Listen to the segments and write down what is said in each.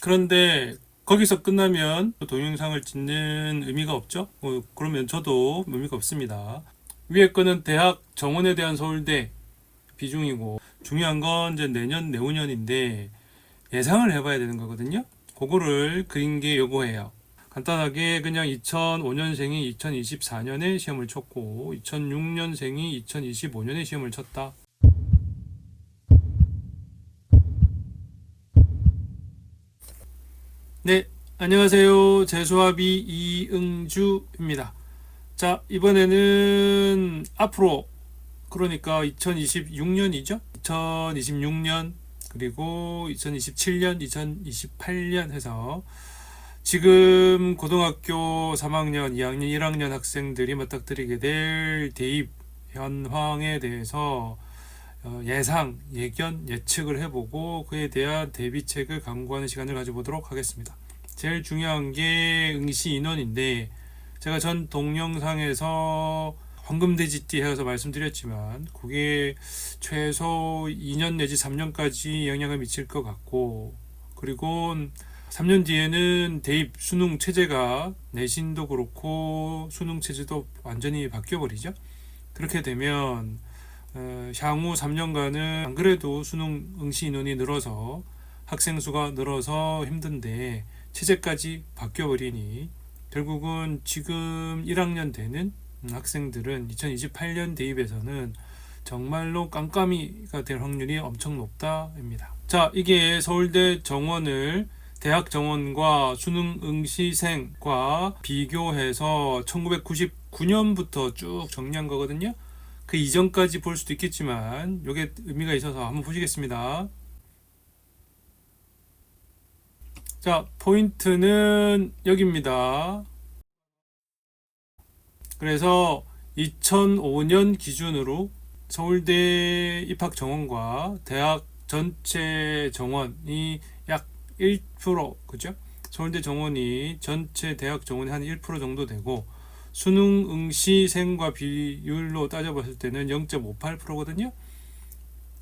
그런데 거기서 끝나면 동영상을 찍는 의미가 없죠? 그러면 저도 의미가 없습니다. 위에 거는 대학 정원에 대한 서울대 비중이고, 중요한 건 이제 내년, 내후년인데 예상을 해봐야 되는 거거든요. 그거를 그린 게 요거예요. 간단하게 그냥 2005년생이 2024년에 시험을 쳤고 2006년생이 2025년에 시험을 쳤다. 네, 안녕하세요. 재수합이 이응주입니다. 자, 이번에는 앞으로, 그러니까 2026년이죠. 2026년 그리고 2027년, 2028년 해서 지금 고등학교 3학년, 2학년, 1학년 학생들이 맞닥뜨리게 될 대입 현황에 대해서 예상, 예견, 예측을 해보고 그에 대한 대비책을 강구하는 시간을 가져보도록 하겠습니다. 제일 중요한 게 응시 인원인데, 제가 전 동영상에서 황금돼지띠 해서 말씀드렸지만 그게 최소 2년 내지 3년까지 영향을 미칠 것 같고, 그리고 3년 뒤에는 대입 수능 체제가 내신도 그렇고 수능 체제도 완전히 바뀌어 버리죠. 그렇게 되면 향후 3년간은 안 그래도 수능 응시 인원이 늘어서 학생 수가 늘어서 힘든데 체제까지 바뀌어 버리니 결국은 지금 1학년 되는 학생들은 2028년 대입에서는 정말로 깜깜이가 될 확률이 엄청 높다입니다. 자, 이게 서울대 정원을 대학 정원과 수능 응시생과 비교해서 1999년부터 쭉 정리한 거거든요. 그 이전까지 볼 수도 있겠지만 이게 의미가 있어서 한번 보시겠습니다. 자, 포인트는 여기입니다. 그래서 2005년 기준으로 서울대 입학 정원과 대학 전체 정원이 약 1%, 그죠? 서울대 정원이 전체 대학 정원이 한 1% 정도 되고 수능 응시생과 비율로 따져봤을 때는 0.58%거든요.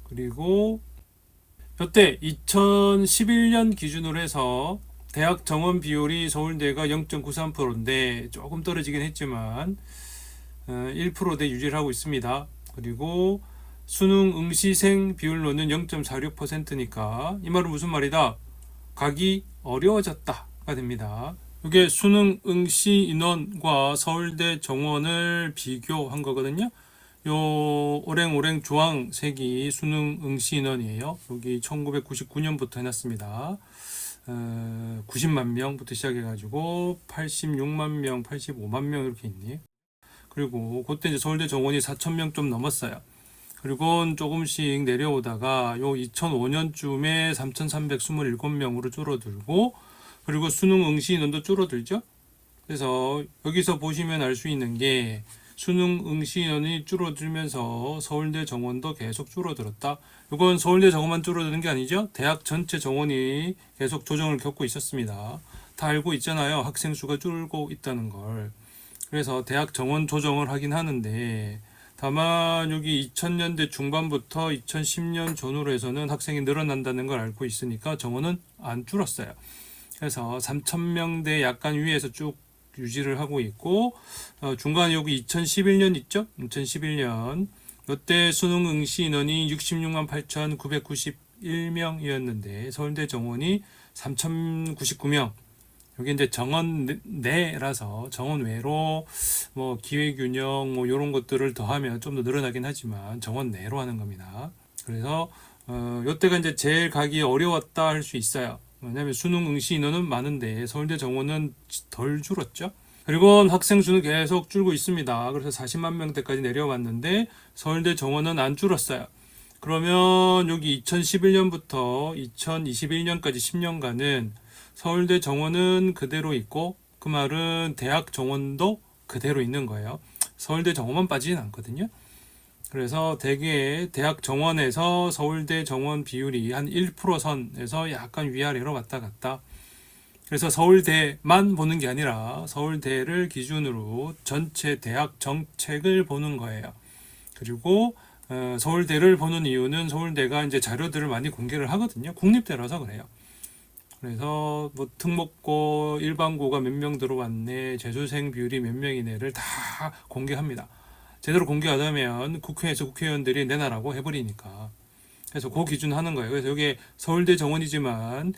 그리고 이때 2011년 기준으로 해서 대학 정원 비율이 서울대가 0.93%인데 조금 떨어지긴 했지만 1%대 유지를 하고 있습니다. 그리고 수능 응시생 비율로는 0.46%니까 이 말은 무슨 말이다? 가기 어려워졌다가 됩니다. 이게 수능 응시 인원과 서울대 정원을 비교한 거거든요. 요 오랭오랭 주황색이 수능 응시 인원이에요. 여기 1999년부터 해놨습니다. 90만 명부터 시작해가지고 86만 명, 85만 명 이렇게 있네. 그리고 그때 이제 서울대 정원이 4천 명 좀 넘었어요. 그리고 조금씩 내려오다가 요 2005년쯤에 3,327명으로 줄어들고, 그리고 수능 응시 인원도 줄어들죠. 그래서 여기서 보시면 알 수 있는 게 수능 응시 인원이 줄어들면서 서울대 정원도 계속 줄어들었다. 이건 서울대 정원만 줄어드는 게 아니죠. 대학 전체 정원이 계속 조정을 겪고 있었습니다. 다 알고 있잖아요. 학생 수가 줄고 있다는 걸. 그래서 대학 정원 조정을 하긴 하는데, 다만 여기 2000년대 중반부터 2010년 전후로 해서는 학생이 늘어난다는 걸 알고 있으니까 정원은 안 줄었어요. 그래서 3,000명대 약간 위에서 쭉 유지를 하고 있고, 중간에 여기 2011년 있죠? 2011년 이때 수능 응시 인원이 66만 8,991명이었는데 서울대 정원이 3,099명. 여기 이제 정원 내라서 정원 외로 뭐 기회균형 뭐 이런 것들을 더하면 좀 더 늘어나긴 하지만 정원 내로 하는 겁니다. 그래서 이때가 이제 제일 가기 어려웠다 할 수 있어요. 왜냐하면 수능 응시 인원은 많은데 서울대 정원은 덜 줄었죠. 그리고 학생 수는 계속 줄고 있습니다. 그래서 40만 명대까지 내려왔는데 서울대 정원은 안 줄었어요. 그러면 여기 2011년부터 2021년까지 10년간은 서울대 정원은 그대로 있고, 그 말은 대학 정원도 그대로 있는 거예요. 서울대 정원만 빠지진 않거든요. 그래서 대개 대학 정원에서 서울대 정원 비율이 한 1% 선에서 약간 위아래로 왔다 갔다. 그래서 서울대만 보는 게 아니라 서울대를 기준으로 전체 대학 정책을 보는 거예요. 그리고 서울대를 보는 이유는 서울대가 이제 자료들을 많이 공개를 하거든요. 국립대라서 그래요. 그래서 뭐 특목고 일반고가 몇 명 들어왔네, 재수생 비율이 몇 명이네를 다 공개합니다. 제대로 공개하자면 국회에서 국회의원들이 내놔라고 해버리니까. 그래서 그 기준 하는 거예요. 그래서 이게 서울대 정원이지만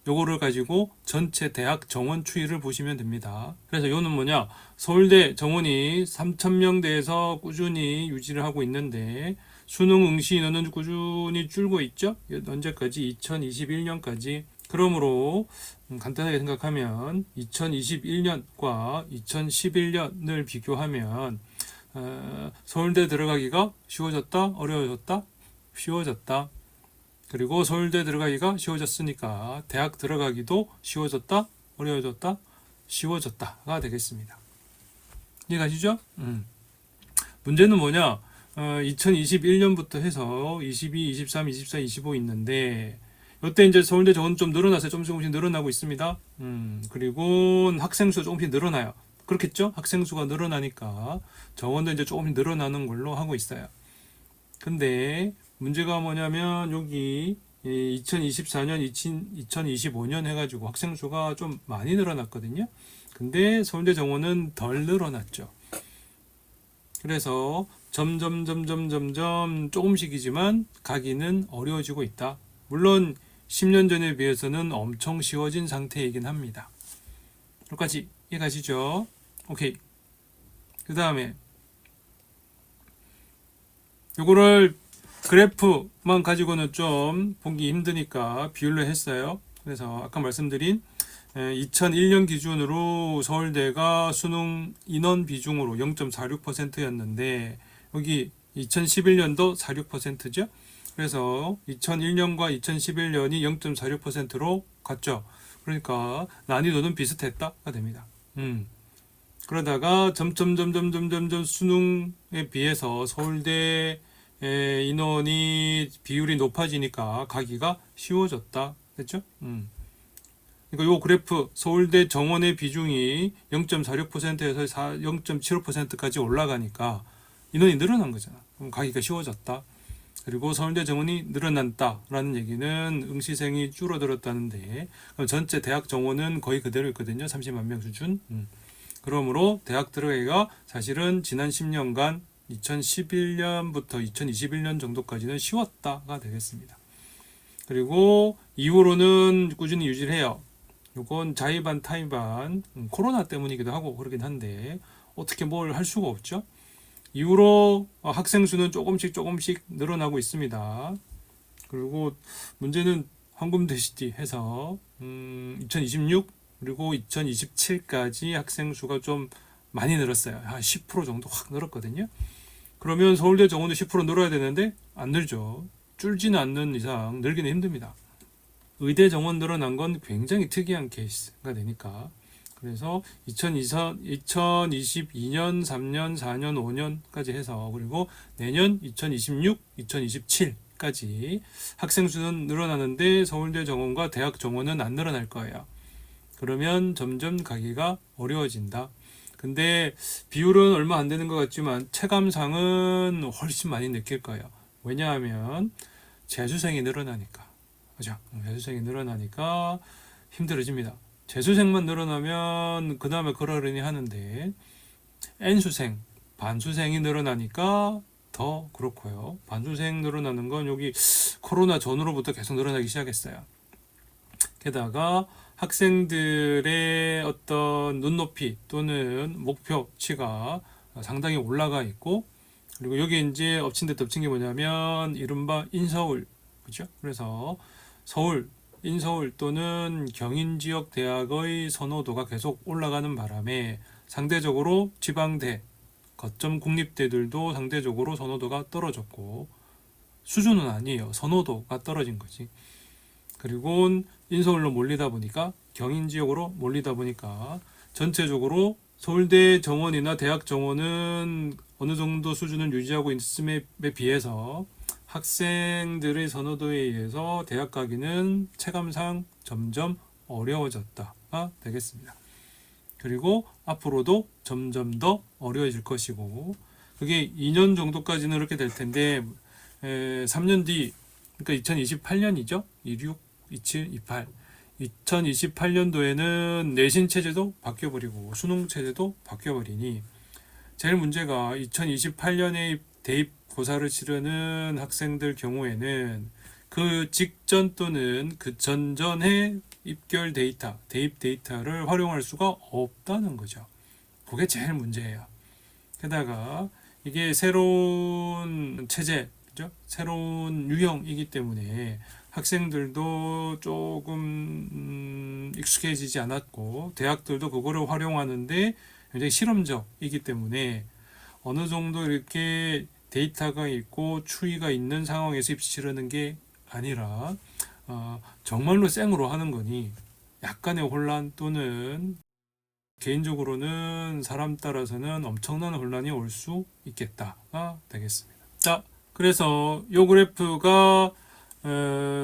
요거를 가지고 전체 대학 정원 추이를 보시면 됩니다. 그래서 요는 뭐냐, 서울대 정원이 3,000명대에서 꾸준히 유지를 하고 있는데 수능 응시 인원은 꾸준히 줄고 있죠. 언제까지? 2021년까지. 그러므로 간단하게 생각하면 2021년과 2011년을 비교하면 서울대 들어가기가 쉬워졌다? 어려워졌다? 쉬워졌다. 그리고 서울대 들어가기가 쉬워졌으니까 대학 들어가기도 쉬워졌다? 어려워졌다? 쉬워졌다가 되겠습니다. 이해가시죠? 문제는 뭐냐? 2021년부터 해서 22, 23, 24, 25 있는데 이때 이제 서울대 정원 좀 늘어났어요. 조금씩 늘어나고 있습니다. 그리고 학생 수 조금씩 늘어나요. 그렇겠죠? 학생 수가 늘어나니까 정원도 이제 조금씩 늘어나는 걸로 하고 있어요. 근데 문제가 뭐냐면 여기 2024년, 2025년 해가지고 학생 수가 좀 많이 늘어났거든요. 근데 서울대 정원은 덜 늘어났죠. 그래서 점점 조금씩이지만 가기는 어려워지고 있다. 물론 10년 전에 비해서는 엄청 쉬워진 상태이긴 합니다. 여기까지 이해가시죠? 오케이. 그 다음에 요거를 그래프만 가지고는 좀 보기 힘드니까 비율로 했어요. 그래서 아까 말씀드린 2001년 기준으로 서울대가 수능 인원 비중으로 0.46%였는데 여기 2011년도 46%죠. 그래서 2001년과 2011년이 0.46%로 갔죠. 그러니까 난이도는 비슷했다가 됩니다. 그러다가 점점 수능에 비해서 서울대 인원이 비율이 높아지니까 가기가 쉬워졌다. 됐죠? 그러니까 요 그래프 서울대 정원의 비중이 0.46%에서 0.75%까지 올라가니까 인원이 늘어난 거잖아. 그럼 가기가 쉬워졌다. 그리고 서울대 정원이 늘어났다라는 얘기는 응시생이 줄어들었다는데 전체 대학 정원은 거의 그대로 있거든요. 30만 명 수준. 그러므로 대학 들어가기가 사실은 지난 10년간 2011년부터 2021년 정도까지는 쉬웠다가 되겠습니다. 그리고 이후로는 꾸준히 유지를 해요. 이건 자의반 타의반 코로나 때문이기도 하고 그러긴 한데 어떻게 뭘 할 수가 없죠. 이후로 학생 수는 조금씩 늘어나고 있습니다. 그리고 문제는 황금대시띠 해서 2026 그리고 2027까지 학생 수가 좀 많이 늘었어요. 한 10% 정도 확 늘었거든요. 그러면 서울대 정원도 10% 늘어야 되는데 안 늘죠. 줄지는 않는 이상 늘기는 힘듭니다. 의대 정원 늘어난 건 굉장히 특이한 케이스가 되니까. 그래서 2022년, 3년, 4년, 5년까지 해서 그리고 내년 2026, 2027까지 학생 수는 늘어나는데 서울대 정원과 대학 정원은 안 늘어날 거예요. 그러면 점점 가기가 어려워진다. 근데 비율은 얼마 안 되는 것 같지만 체감상은 훨씬 많이 느낄 거예요. 왜냐하면 재수생이 늘어나니까. 그죠? 재수생이 늘어나니까 힘들어집니다. 재수생만 늘어나면 그 다음에 그러려니 하는데 N수생, 반수생이 늘어나니까 더 그렇고요. 반수생 늘어나는 건 여기 코로나 전으로부터 계속 늘어나기 시작했어요. 게다가 학생들의 어떤 눈높이 또는 목표치가 상당히 올라가 있고 그리고 여기 이제 엎친 데 덮친 게 뭐냐면 이른바 인서울 그죠? 그래서 서울, 인서울 또는 경인 지역 대학의 선호도가 계속 올라가는 바람에 상대적으로 지방대, 거점 국립대들도 상대적으로 선호도가 떨어졌고 수준은 아니에요. 선호도가 떨어진 거지. 그리고 인서울로 몰리다 보니까 경인 지역으로 몰리다 보니까 전체적으로 서울대 정원이나 대학 정원은 어느 정도 수준을 유지하고 있음에 비해서 학생들의 선호도에 의해서 대학 가기는 체감상 점점 어려워졌다가 되겠습니다. 그리고 앞으로도 점점 더 어려워질 것이고 그게 2년 정도까지는 그렇게 될 텐데 3년 뒤 그러니까 2028년이죠. 26, 27, 28 2028년도에는 내신 체제도 바뀌어버리고 수능 체제도 바뀌어버리니 제일 문제가 2028년에 대입 고사를 치르는 학생들 경우에는 그 직전 또는 그 전전의 입결 데이터, 대입 데이터를 활용할 수가 없다는 거죠. 그게 제일 문제예요. 게다가 이게 새로운 체제, 그죠? 새로운 유형이기 때문에 학생들도 조금 익숙해지지 않았고 대학들도 그거를 활용하는데 굉장히 실험적이기 때문에 어느 정도 이렇게 데이터가 있고 추이가 있는 상황에서 입시 치르는 게 아니라 정말로 생으로 하는 거니 약간의 혼란 또는 개인적으로는 사람 따라서는 엄청난 혼란이 올 수 있겠다가 되겠습니다. 자, 그래서 이 그래프가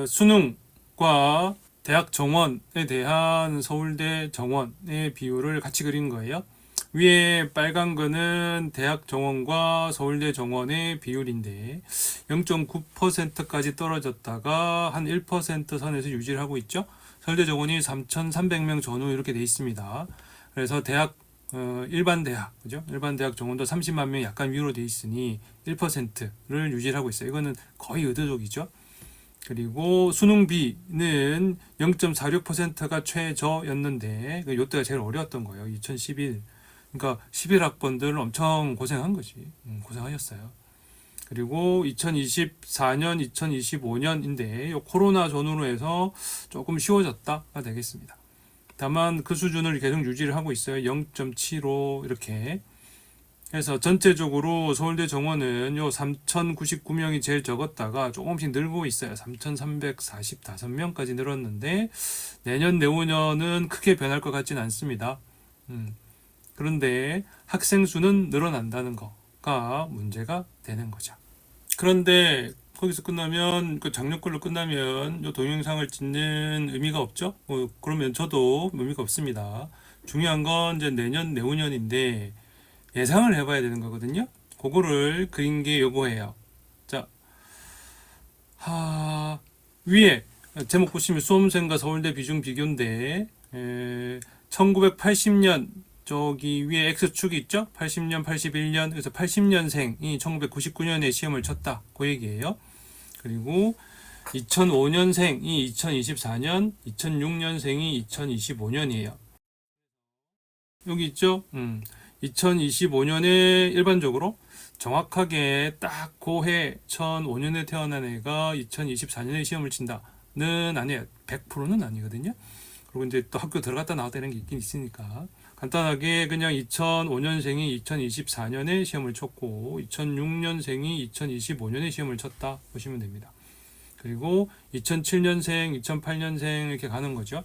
수능과 대학 정원에 대한 서울대 정원의 비율을 같이 그린 거예요. 위에 빨간 거는 대학 정원과 서울대 정원의 비율인데 0.9%까지 떨어졌다가 한 1% 선에서 유지를 하고 있죠. 서울대 정원이 3,300명 전후 이렇게 돼 있습니다. 그래서 대학 일반 대학, 그죠? 일반 대학 정원도 30만 명 약간 위로 돼 있으니 1%를 유지를 하고 있어요. 이거는 거의 의도적이죠. 그리고 수능비는 0.46%가 최저였는데 이때가 제일 어려웠던 거예요. 2011. 그러니까 11학번들 엄청 고생한 거지. 고생하셨어요. 그리고 2024년, 2025년인데 코로나 전후로 해서 조금 쉬워졌다가 되겠습니다. 다만 그 수준을 계속 유지를 하고 있어요. 0.75 이렇게. 그래서 전체적으로 서울대 정원은 요 3,099명이 제일 적었다가 조금씩 늘고 있어요. 3,345명까지 늘었는데 내년 내후년은 크게 변할 것 같지는 않습니다. 그런데 학생 수는 늘어난다는 거가 문제가 되는 거죠. 그런데 거기서 끝나면 그 작년 걸로 끝나면 이 동영상을 찍는 의미가 없죠? 그러면 저도 의미가 없습니다. 중요한 건 이제 내년 내후년인데 예상을 해봐야 되는 거거든요. 그거를 그린 게 요거예요. 자, 위에 제목 보시면 수험생과 서울대 비중 비교인데 1980년 저기 위에 X축이 있죠? 80년, 81년, 그래서 80년생이 1999년에 시험을 쳤다. 그 얘기예요. 그리고 2005년생이 2024년, 2006년생이 2025년이에요. 여기 있죠? 2025년에 일반적으로 정확하게 딱 고해 2005년에 태어난 애가 2024년에 시험을 친다는 아니에요. 100%는 아니거든요. 그리고 이제 또 학교 들어갔다 나왔다 이런 게 있긴 있으니까 간단하게 그냥 2005년생이 2024년에 시험을 쳤고 2006년생이 2025년에 시험을 쳤다 보시면 됩니다. 그리고 2007년생, 2008년생 이렇게 가는 거죠.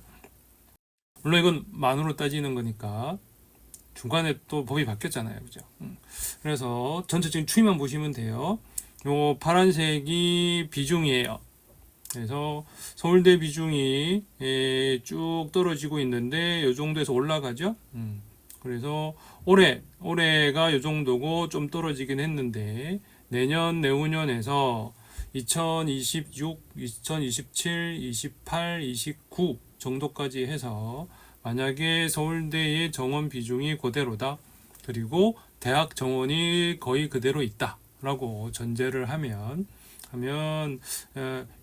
물론 이건 만으로 따지는 거니까 중간에 또 법이 바뀌었잖아요. 그죠? 그래서 전체적인 추이만 보시면 돼요. 요 파란색이 비중이에요. 그래서 서울대 비중이 쭉 떨어지고 있는데 이 정도에서 올라가죠. 그래서 올해가 이 정도고 좀 떨어지긴 했는데 내년 내후년에서 2026, 2027, 28, 29 정도까지 해서 만약에 서울대의 정원 비중이 그대로다. 그리고 대학 정원이 거의 그대로 있다. 라고 전제를 하면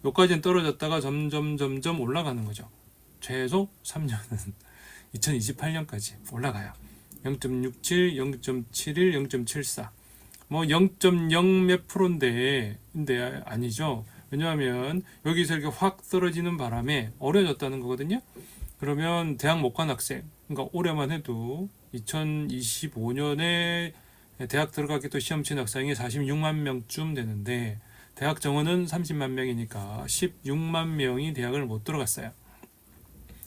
여기까지는 떨어졌다가 점점 올라가는 거죠. 최소 3년은 2028년까지 올라가요. 0.67, 0.71, 0.74. 뭐 0.0 몇 프로인데 아니죠. 왜냐하면 여기서 이렇게 확 떨어지는 바람에 어려졌다는 거거든요. 그러면 대학 못 간 학생, 그러니까 올해만 해도 2025년에 대학 들어가기 또 시험 친 학생이 46만 명쯤 되는데 대학 정원은 30만 명이니까 16만 명이 대학을 못 들어갔어요.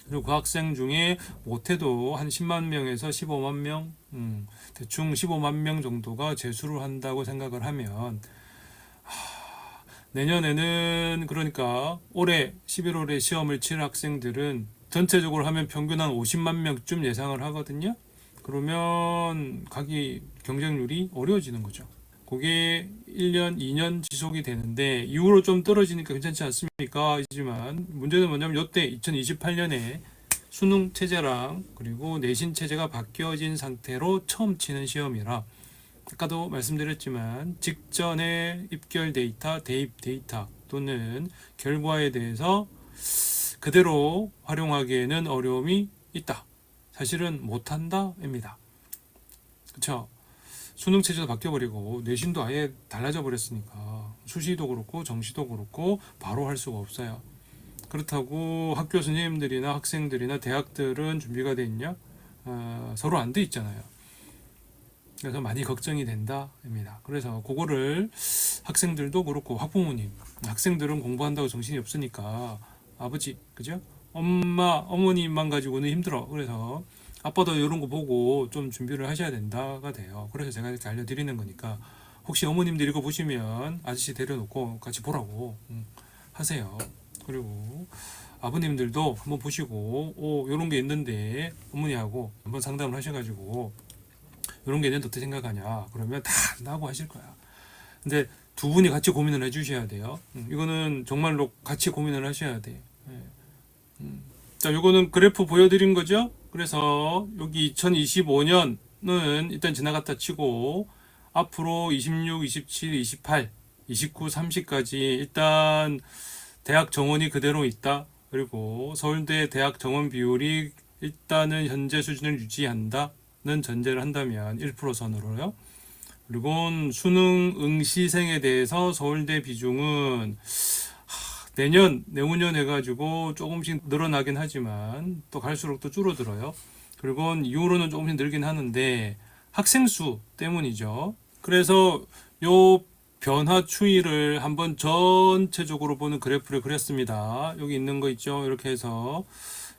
그리고 그 학생 중에 못해도 한 10만 명에서 15만 명, 대충 15만 명 정도가 재수를 한다고 생각을 하면 내년에는 그러니까 올해 11월에 시험을 칠 학생들은 전체적으로 하면 평균 한 50만 명쯤 예상을 하거든요. 그러면 가기 경쟁률이 어려워지는 거죠. 그게 1년, 2년 지속이 되는데 이후로 좀 떨어지니까 괜찮지 않습니까? 하지만 문제는 뭐냐면 이때 2028년에 수능 체제랑 그리고 내신 체제가 바뀌어진 상태로 처음 치는 시험이라 아까도 말씀드렸지만 직전에 입결 데이터, 대입 데이터 또는 결과에 대해서 그대로 활용하기에는 어려움이 있다. 사실은 못한다입니다. 그렇죠? 수능 체제도 바뀌어버리고 내신도 아예 달라져 버렸으니까 수시도 그렇고 정시도 그렇고 바로 할 수가 없어요. 그렇다고 학교 선생님들이나 학생들이나 대학들은 준비가 돼 있냐? 서로 안 돼 있잖아요. 그래서 많이 걱정이 된다입니다. 그래서 그거를 학생들도 그렇고 학부모님, 학생들은 공부한다고 정신이 없으니까 아버지, 그죠? 어머님만 가지고는 힘들어. 그래서 아빠도 이런 거 보고 좀 준비를 하셔야 된다가 돼요. 그래서 제가 이렇게 알려드리는 거니까 혹시 어머님들 이거 보시면 아저씨 데려놓고 같이 보라고 하세요. 그리고 아버님들도 한번 보시고 이런 게 있는데 어머니하고 한번 상담을 하셔가지고 이런 게 있는데 어떻게 생각하냐 그러면 다 안다고 하실 거야. 근데 두 분이 같이 고민을 해주셔야 돼요. 이거는 정말로 같이 고민을 하셔야 돼. 자, 요거는 그래프 보여드린 거죠. 그래서 여기 2025년은 일단 지나갔다 치고 앞으로 26, 27, 28, 29, 30까지 일단 대학 정원이 그대로 있다. 그리고 서울대 대학 정원 비율이 일단은 현재 수준을 유지한다는 전제를 한다면 1% 선으로요. 그리고 수능 응시생에 대해서 서울대 비중은 내년, 내후년 해가지고 조금씩 늘어나긴 하지만 또 갈수록 또 줄어들어요. 그리고 이후로는 조금씩 늘긴 하는데 학생 수 때문이죠. 그래서 요 변화 추이를 한번 전체적으로 보는 그래프를 그렸습니다. 여기 있는 거 있죠. 이렇게 해서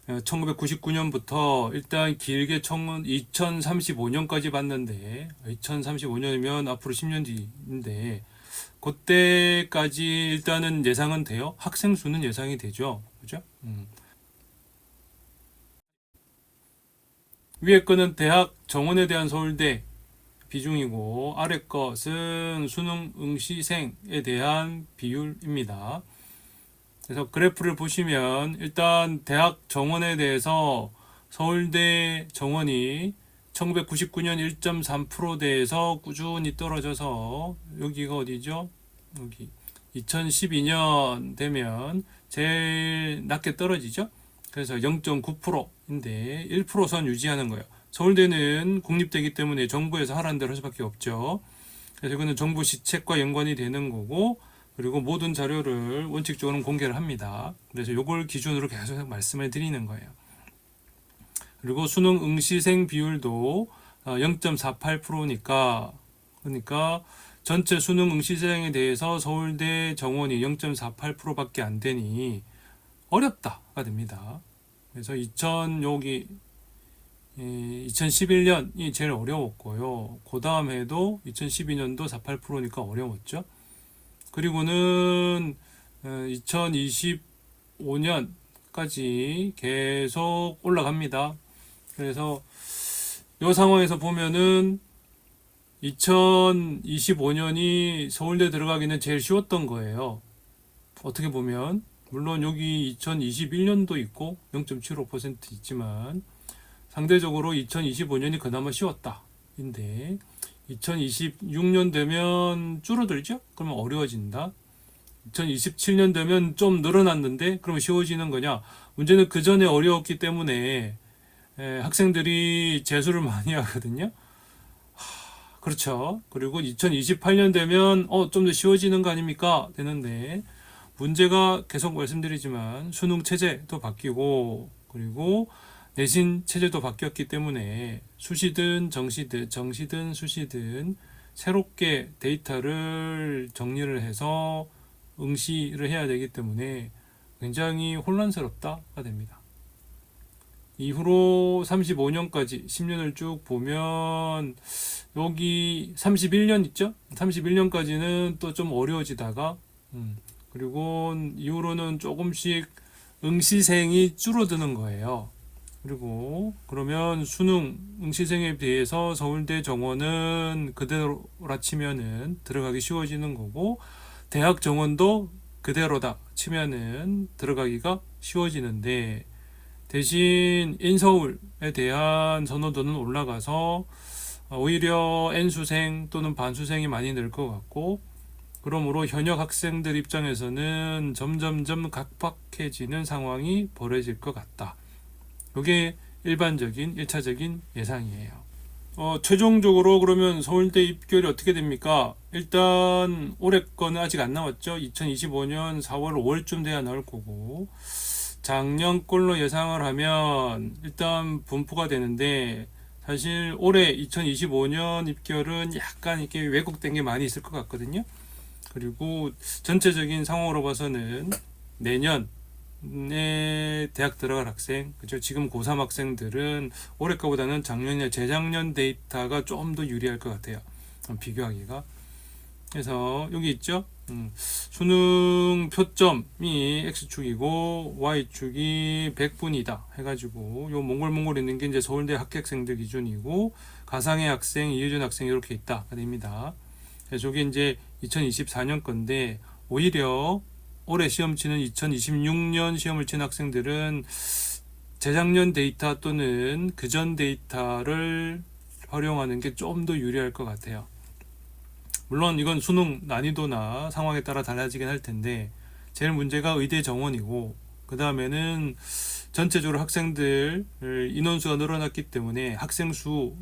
1999년부터 일단 길게 2035년까지 봤는데 2035년이면 앞으로 10년 뒤인데 그때까지 일단은 예상은 돼요. 학생 수는 예상이 되죠. 그죠? 위에 거는 대학 정원에 대한 서울대 비중이고 아래 것은 수능 응시생에 대한 비율입니다. 그래서 그래프를 보시면 일단 대학 정원에 대해서 서울대 정원이 1999년 1.3%대에서 꾸준히 떨어져서 여기가 어디죠? 여기 2012년 되면 제일 낮게 떨어지죠? 그래서 0.9%인데 1%선 유지하는 거예요. 서울대는 국립대이기 때문에 정부에서 하라는 대로 할 수밖에 없죠. 그래서 이거는 정부 시책과 연관이 되는 거고 그리고 모든 자료를 원칙적으로 공개를 합니다. 그래서 이걸 기준으로 계속 말씀을 드리는 거예요. 그리고 수능 응시생 비율도 0.48%니까 그러니까 전체 수능 응시생에 대해서 서울대 정원이 0.48%밖에 안 되니 어렵다가 됩니다. 그래서 2011년이 제일 어려웠고요. 그 다음 해도 2012년도 48%니까 어려웠죠. 그리고는 2025년까지 계속 올라갑니다. 그래서 이 상황에서 보면은 2025년이 서울대 들어가기는 제일 쉬웠던 거예요. 어떻게 보면 물론 여기 2021년도 있고 0.75% 있지만 상대적으로 2025년이 그나마 쉬웠다. 인데 2026년 되면 줄어들죠? 그러면 어려워진다. 2027년 되면 좀 늘어났는데 그러면 쉬워지는 거냐? 문제는 그 전에 어려웠기 때문에 학생들이 재수를 많이 하거든요. 그렇죠. 그리고 2028년 되면 좀 더 쉬워지는 거 아닙니까? 되는데 문제가 계속 말씀드리지만 수능 체제도 바뀌고 그리고 내신 체제도 바뀌었기 때문에 수시든 정시든 수시든 새롭게 데이터를 정리를 해서 응시를 해야 되기 때문에 굉장히 혼란스럽다가 됩니다. 이후로 35년까지 10년을 쭉 보면 여기 31년 있죠? 31년까지는 또 좀 어려워지다가 그리고 이후로는 조금씩 응시생이 줄어드는 거예요. 그리고 그러면 수능 응시생에 비해서 서울대 정원은 그대로라 치면은 들어가기 쉬워지는 거고, 대학 정원도 그대로다 치면은 들어가기가 쉬워지는데, 대신 인서울에 대한 선호도는 올라가서 오히려 N수생 또는 반수생이 많이 늘 것 같고, 그러므로 현역 학생들 입장에서는 점점점 각박해지는 상황이 벌어질 것 같다. 이게 일반적인 1차적인 예상이에요. 최종적으로 그러면 서울대 입결이 어떻게 됩니까? 일단 올해 거는 아직 안 나왔죠. 2025년 4월 5월쯤 돼야 나올 거고, 작년 꼴로 예상을 하면 일단 분포가 되는데, 사실 올해 2025년 입결은 약간 이렇게 왜곡된 게 많이 있을 것 같거든요. 그리고 전체적인 상황으로 봐서는 내년에 대학 들어갈 학생, 그죠? 지금 고3 학생들은 올해 거보다는 작년이나 재작년 데이터가 좀 더 유리할 것 같아요. 비교하기가. 그래서 여기 있죠. 수능 표점이 X축이고 Y축이 100분이다 해가지고 요 몽골 있는 게 이제 서울대 합격생들 기준이고, 가상의 학생, 이효준 학생 이렇게 있다 됩니다. 저게 이제 2024년 건데, 오히려 올해 시험 치는 2026년 시험을 치는 학생들은 재작년 데이터 또는 그전 데이터를 활용하는 게 좀 더 유리할 것 같아요. 물론 이건 수능 난이도나 상황에 따라 달라지긴 할 텐데, 제일 문제가 의대 정원이고, 그 다음에는 전체적으로 학생들 인원수가 늘어났기 때문에 학생 수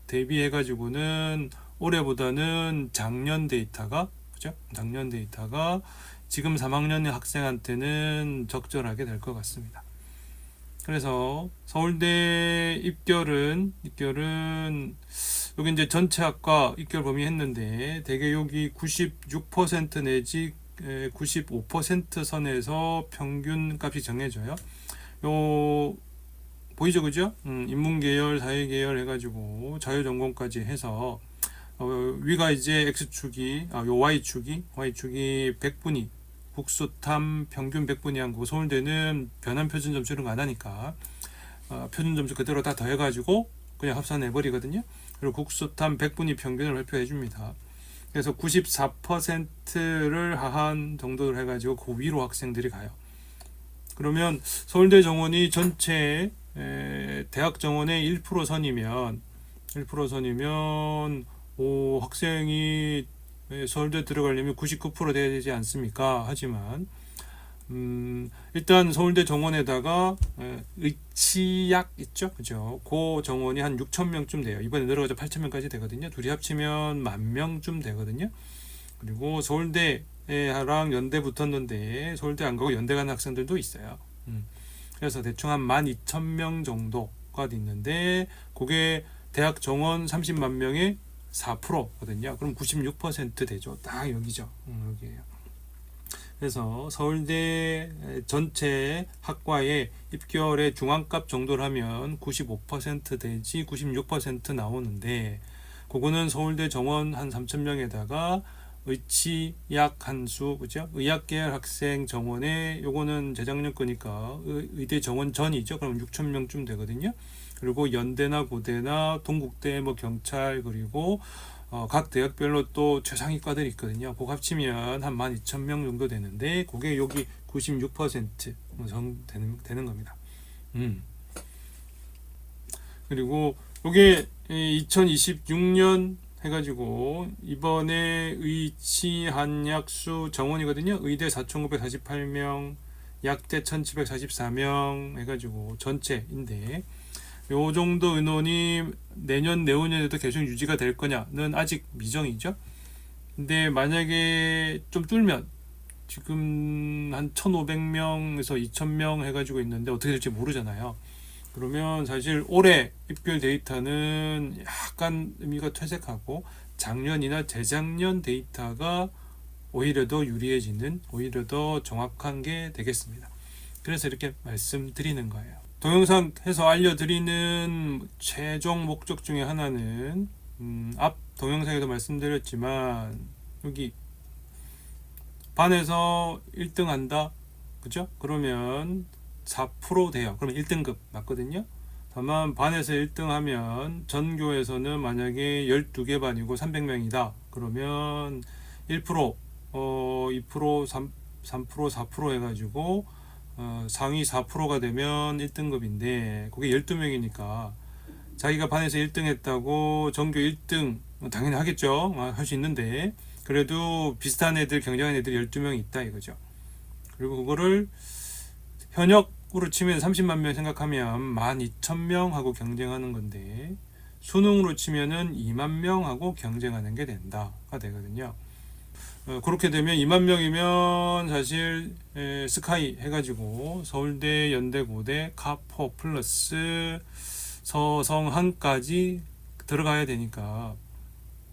대비해 가지고는 올해보다는 작년 데이터가, 그죠? 작년 데이터가 지금 3학년 학생한테는 적절하게 될 것 같습니다. 그래서 서울대 입결은 여기 이제 전체 학과 입결 범위 했는데, 대개 여기 96% 내지 95% 선에서 평균 값이 정해져요. 요 보이죠, 그죠? 인문계열, 사회계열 해가지고 자유전공까지 해서 위가 이제 X축이, 요 Y축이 100분위, 국수탐 평균 100분위 한 거고, 서울대는 변환 표준 점수 이런 거 안 하니까 표준 점수 그대로 다 더해가지고 그냥 합산해버리거든요. 그리고 국수탐 100분위 평균을 발표해 줍니다. 그래서 94%를 하한 정도를 해가지고 그 위로 학생들이 가요. 그러면 서울대 정원이 전체 대학 정원의 1% 선이면 학생이 서울대 들어가려면 99% 돼야 되지 않습니까? 하지만 일단 서울대 정원에다가 의치약 있죠, 그죠? 그 정원이 한 6,000명쯤 돼요. 이번에 내려가서 8,000명까지 되거든요. 둘이 합치면 10,000명쯤 되거든요. 그리고 서울대랑 연대 붙었는데 서울대 안 가고 연대 가는 학생들도 있어요. 그래서 대충 한 12,000명 정도가 있는데, 그게 대학 정원 30만 명의 4%거든요. 그럼 96% 되죠. 딱 여기죠. 여기에요. 그래서 서울대 전체 학과의 입결의 중앙값 정도를 하면 95% 되지 96% 나오는데, 그거는 서울대 정원 한 3,000명에다가 의치약 한수, 그죠? 의학계열 학생 정원에, 요거는 재작년 거니까 의대 정원 전이죠. 그럼 6,000명쯤 되거든요. 그리고 연대나 고대나 동국대, 뭐 경찰, 그리고 각 대학별로 또 최상위과들이 있거든요. 그거 합치면 한 12,000명 정도 되는데, 그게 여기 96% 되는 겁니다. 그리고 이게 2026년 해가지고 이번에 의치 한약수 정원이거든요. 의대 4,948명, 약대 1,744명 해가지고 전체인데, 요 정도 인원이 내년 내후년에도 계속 유지가 될 거냐는 아직 미정이죠. 근데 만약에 좀 뚫면, 지금 한 1,500명에서 2,000명 해가지고 있는데 어떻게 될지 모르잖아요. 그러면 사실 올해 입결 데이터는 약간 의미가 퇴색하고, 작년이나 재작년 데이터가 오히려 더 유리해지는, 오히려 더 정확한 게 되겠습니다. 그래서 이렇게 말씀드리는 거예요. 동영상 해서 알려드리는 최종 목적 중에 하나는, 앞 동영상에도 말씀드렸지만 여기 반에서 1등 한다, 그죠? 그러면 4% 돼요. 그러면 1등급 맞거든요. 다만 반에서 1등 하면 전교에서는 만약에 12개 반이고 300명이다. 그러면 1%, 2%, 3%, 4% 해가지고 상위 4%가 되면 1등급인데 그게 12명이니까 자기가 반에서 1등 했다고 전교 1등 당연히 하겠죠. 할 수 있는데 그래도 비슷한 애들 경쟁하는 애들이 12명 있다 이거죠. 그리고 그거를 현역으로 치면 30만 명 생각하면 12,000명하고 경쟁하는 건데 수능으로 치면은 2만 명하고 경쟁하는 게 된다가 되거든요. 그렇게 되면 2만 명이면 사실 스카이 해가지고 서울대, 연대, 고대, 카포 플러스 서성한까지 들어가야 되니까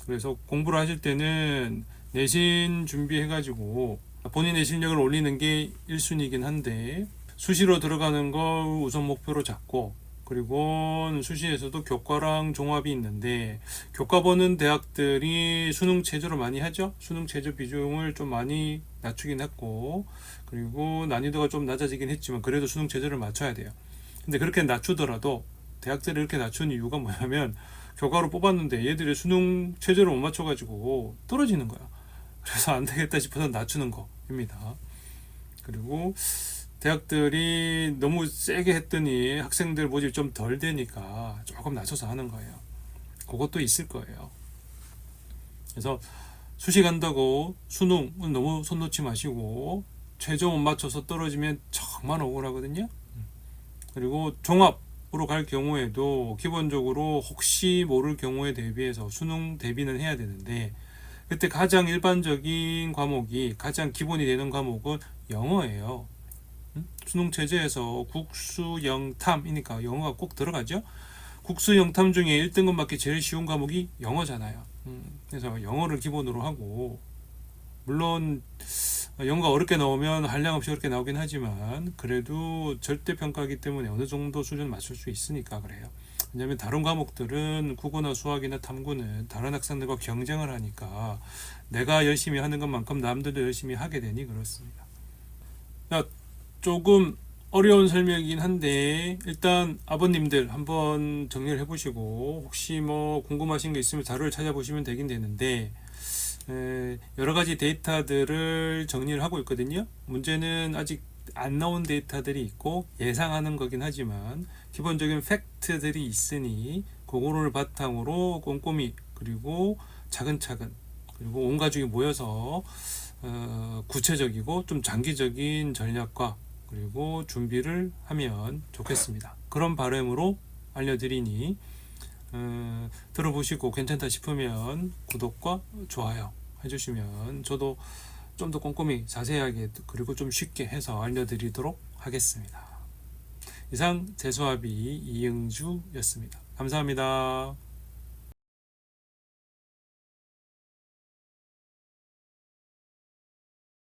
그래서 공부를 하실 때는 내신 준비해가지고 본인의 실력을 올리는 게 1순위이긴 한데 수시로 들어가는 걸 우선 목표로 잡고 그리고 수시에서도 교과랑 종합이 있는데 교과 보는 대학들이 수능 체제로 많이 하죠. 수능 체제 비중을 좀 많이 낮추긴 했고 그리고 난이도가 좀 낮아지긴 했지만 그래도 수능 체제를 맞춰야 돼요. 근데 그렇게 낮추더라도 대학들이 이렇게 낮춘 이유가 뭐냐면 교과로 뽑았는데 얘들이 수능 체제를 못 맞춰가지고 떨어지는 거야. 그래서 안 되겠다 싶어서 낮추는 거입니다. 그리고 대학들이 너무 세게 했더니 학생들 모집이 좀 덜 되니까 조금 낮춰서 하는 거예요. 그것도 있을 거예요. 그래서 수시 간다고 수능은 너무 손 놓지 마시고 최저 못 맞춰서 떨어지면 정말 억울하거든요. 그리고 종합으로 갈 경우에도 기본적으로 혹시 모를 경우에 대비해서 수능 대비는 해야 되는데 그때 가장 일반적인 과목이 가장 기본이 되는 과목은 영어예요. 수능 체제에서 국수, 영탐이니까 영어가 꼭 들어가죠. 국수, 영탐 중에 1등급 맞기 제일 쉬운 과목이 영어잖아요. 그래서 영어를 기본으로 하고 물론 영어가 어렵게 나오면 한량없이 어렵게 나오긴 하지만 그래도 절대평가이기 때문에 어느 정도 수준 맞출 수 있으니까 그래요. 왜냐하면 다른 과목들은 국어나 수학이나 탐구는 다른 학생들과 경쟁을 하니까 내가 열심히 하는 것만큼 남들도 열심히 하게 되니 그렇습니다. 조금 어려운 설명이긴 한데 일단 아버님들 한번 정리를 해보시고 혹시 뭐 궁금하신 게 있으면 자료를 찾아보시면 되긴 되는데 여러 가지 데이터들을 정리를 하고 있거든요. 문제는 아직 안 나온 데이터들이 있고 예상하는 거긴 하지만 기본적인 팩트들이 있으니 그거를 바탕으로 꼼꼼히 그리고 차근차근 그리고 온 가족이 모여서 구체적이고 좀 장기적인 전략과 그리고 준비를 하면 좋겠습니다. 그런 바람으로 알려드리니 들어보시고 괜찮다 싶으면 구독과 좋아요 해주시면 저도 좀 더 꼼꼼히 자세하게 그리고 좀 쉽게 해서 알려드리도록 하겠습니다. 이상 재수합의 이응주였습니다. 감사합니다.